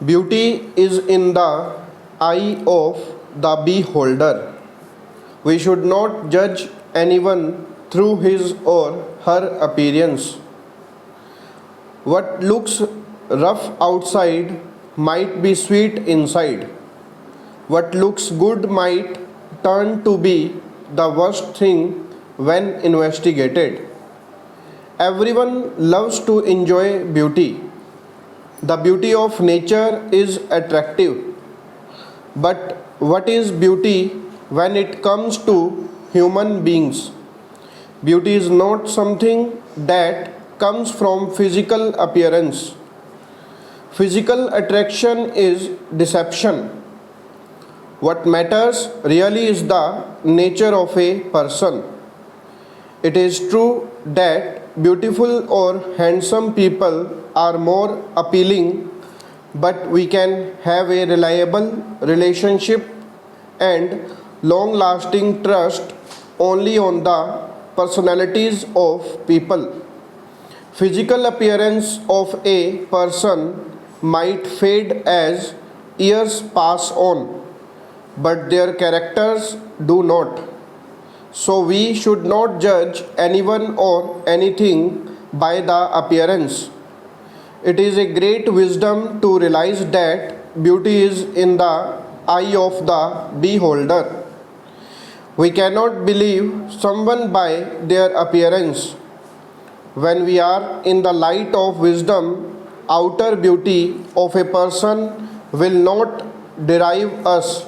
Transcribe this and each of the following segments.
Beauty is in the eye of the beholder. We should not judge anyone through his or her appearance. What looks rough outside might be sweet inside. What looks good might turn to be the worst thing when investigated. Everyone loves to enjoy beauty. The beauty of nature is attractive. But what is beauty when it comes to human beings? Beauty is not something that comes from physical appearance. Physical attraction is deception. What matters really is the nature of a person. It is true that beautiful or handsome people are more appealing, but we can have a reliable relationship and long lasting trust only on the personalities of people. Physical appearance of a person might fade as years pass on, but their characters do not. So we should not judge anyone or anything by the appearance. It is a great wisdom to realize that beauty is in the eye of the beholder. We cannot believe someone by their appearance. When we are in the light of wisdom, outer beauty of a person will not derive us.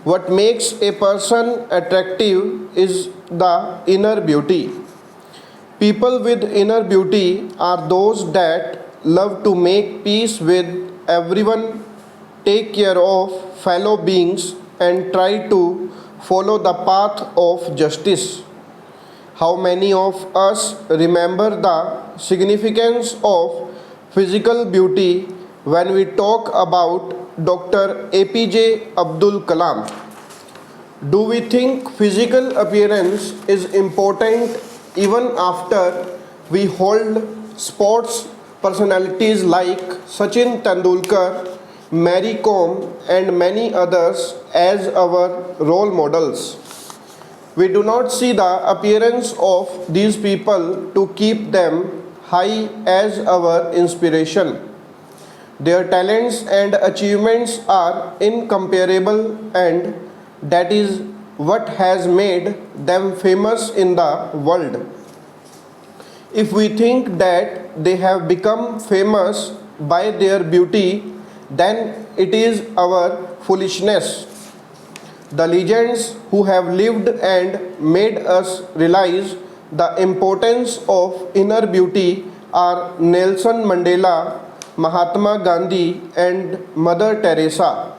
What makes a person attractive is the inner beauty. People with inner beauty are those that love to make peace with everyone, take care of fellow beings, and try to follow the path of justice. How many of us remember the significance of physical beauty when we talk about Dr. APJ Abdul Kalam? Do we think physical appearance is important even after we hold sports personalities like Sachin Tendulkar, Mary Kom, and many others as our role models? We do not see the appearance of these people to keep them high as our inspiration. Their talents and achievements are incomparable, and that is what has made them famous in the world. If we think that they have become famous by their beauty, then it is our foolishness. The legends who have lived and made us realize the importance of inner beauty are Nelson Mandela, Mahatma Gandhi, and Mother Teresa.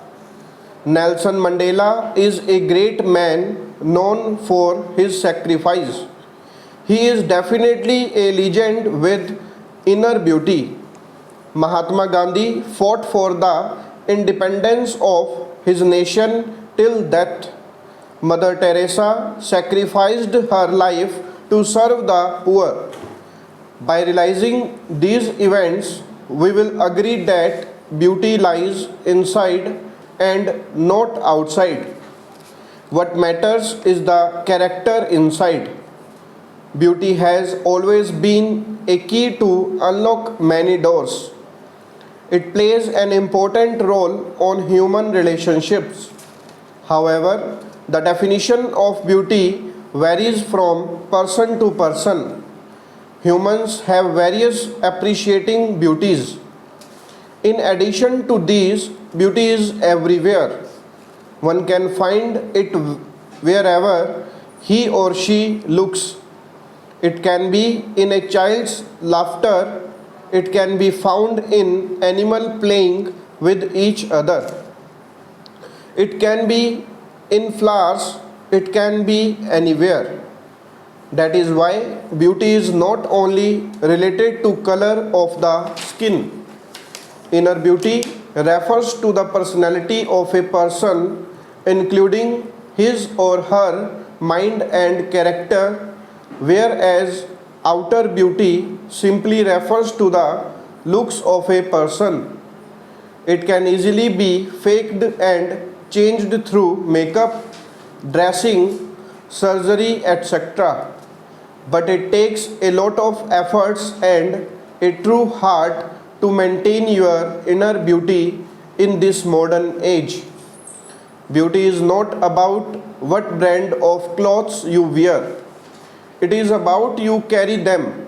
Nelson Mandela is a great man known for his sacrifice. He is definitely a legend with inner beauty. Mahatma Gandhi fought for the independence of his nation till death. Mother Teresa sacrificed her life to serve the poor. By realizing these events, we will agree that beauty lies inside and not outside. What matters is the character inside. Beauty has always been a key to unlock many doors. It plays an important role on human relationships. However, the definition of beauty varies from person to person. Humans have various appreciating beauties. In addition to these, beauty is everywhere. One can find it wherever he or she looks. It can be in a child's laughter, it can be found in animals playing with each other. It can be in flowers, it can be anywhere. That is why beauty is not only related to color of the skin. Inner beauty refers to the personality of a person, including his or her mind and character, whereas outer beauty simply refers to the looks of a person. It can easily be faked and changed through makeup, dressing, surgery, etc. But it takes a lot of efforts and a true heart to maintain your inner beauty in this modern age. Beauty is not about what brand of clothes you wear, it is about you carry them.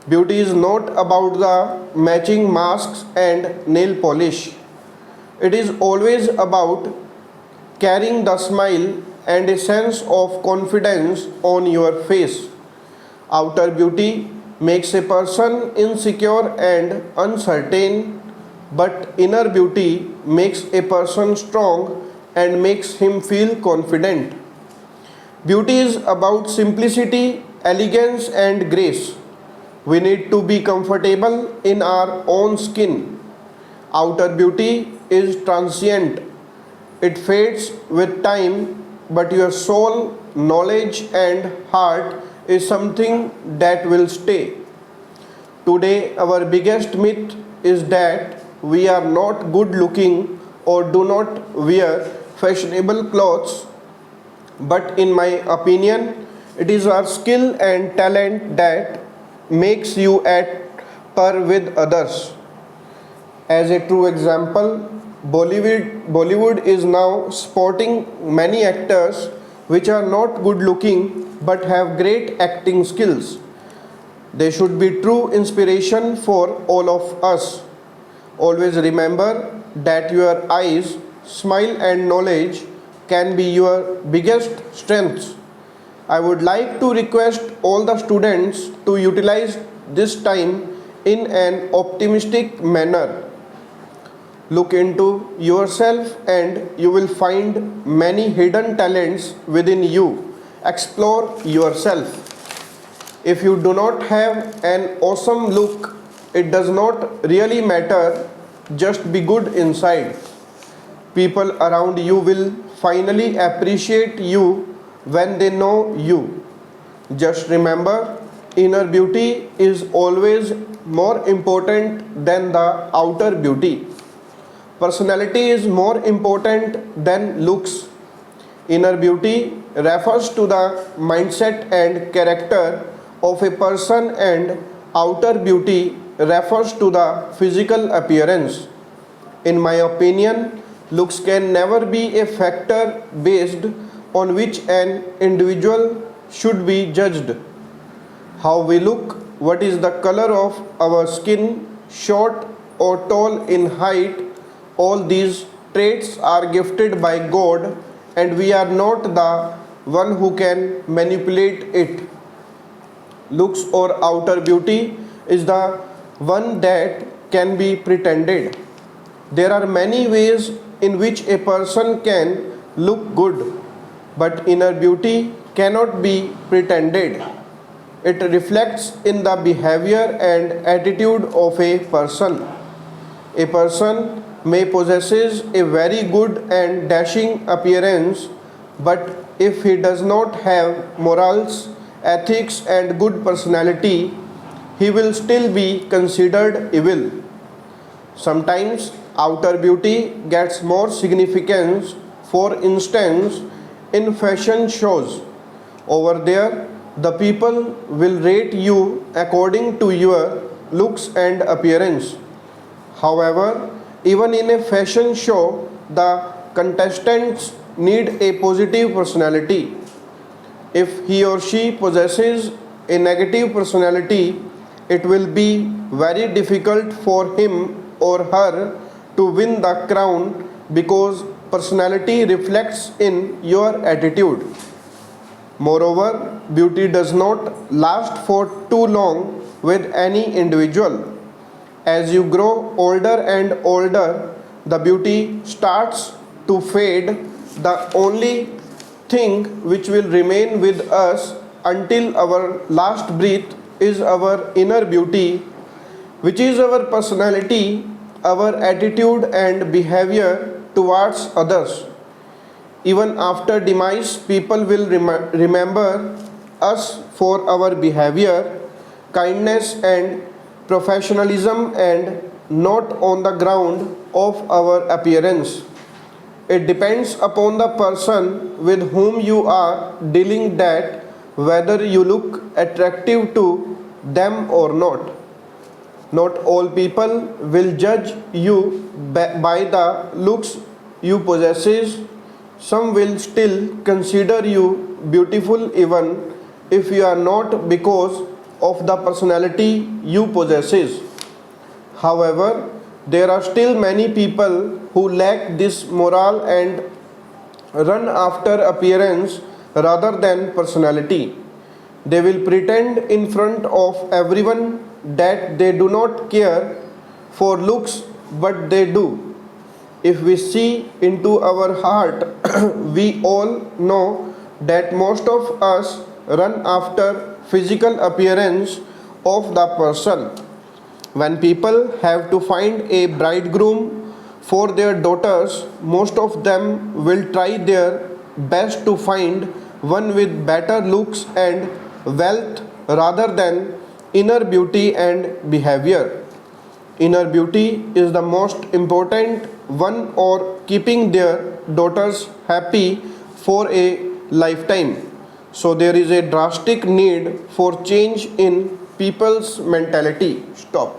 Beauty is not about the matching masks and nail polish. It is always about carrying the smile and a sense of confidence on your face. Outer beauty makes a person insecure and uncertain, but inner beauty makes a person strong and makes him feel confident. Beauty is about simplicity, elegance, and grace. We need to be comfortable in our own skin. Outer beauty is transient, it fades with time, but your soul, knowledge, and heart is something that will stay. Today, our biggest myth is that we are not good looking or do not wear fashionable clothes, but in my opinion, it is our skill and talent that makes you at par with others. As a true example, Bollywood is now sporting many actors which are not good looking but have great acting skills. They should be true inspiration for all of us. Always remember that your eyes, smile, and knowledge can be your biggest strengths. I would like to request all the students to utilize this time in an optimistic manner. Look into yourself and you will find many hidden talents within you. Explore yourself. If you do not have an awesome look, it does not really matter. Just be good inside. People around you will finally appreciate you when they know you. Just remember, inner beauty is always more important than the outer beauty. Personality is more important than looks. Inner beauty refers to the mindset and character of a person, and outer beauty refers to the physical appearance. In my opinion, looks can never be a factor based on which an individual should be judged. How we look, what is the color of our skin, short or tall in height, all these traits are gifted by God and we are not the one who can manipulate it. Looks or outer beauty is the one that can be pretended. There are many ways in which a person can look good, but inner beauty cannot be pretended. It reflects in the behavior and attitude of a person. A person may possesses a very good and dashing appearance, but if he does not have morals, ethics, and good personality, he will still be considered evil. Sometimes outer beauty gets more significance. For instance, in fashion shows, over there the people will rate you according to your looks and appearance. However, even in a fashion show, the contestants need a positive personality. If he or she possesses a negative personality, it will be very difficult for him or her to win the crown because personality reflects in your attitude. Moreover, beauty does not last for too long with any individual. As you grow older and older, the beauty starts to fade. The only thing which will remain with us until our last breath is our inner beauty, which is our personality, our attitude and behavior towards others. Even after demise, people will remember us for our behavior, kindness, and professionalism, and not on the ground of our appearance. It depends upon the person with whom you are dealing that whether you look attractive to them or not. Not all people will judge you by the looks you possess. Some will still consider you beautiful even if you are not, because of the personality you possess. However, there are still many people who lack this moral and run after appearance rather than personality. They will pretend in front of everyone that they do not care for looks, but they do. If we see into our heart, we all know that most of us run after physical appearance of the person. When people have to find a bridegroom for their daughters, most of them will try their best to find one with better looks and wealth rather than inner beauty and behavior. Inner beauty is the most important one, or keeping their daughters happy for a lifetime. So there is a drastic need for change in people's mentality. Stop.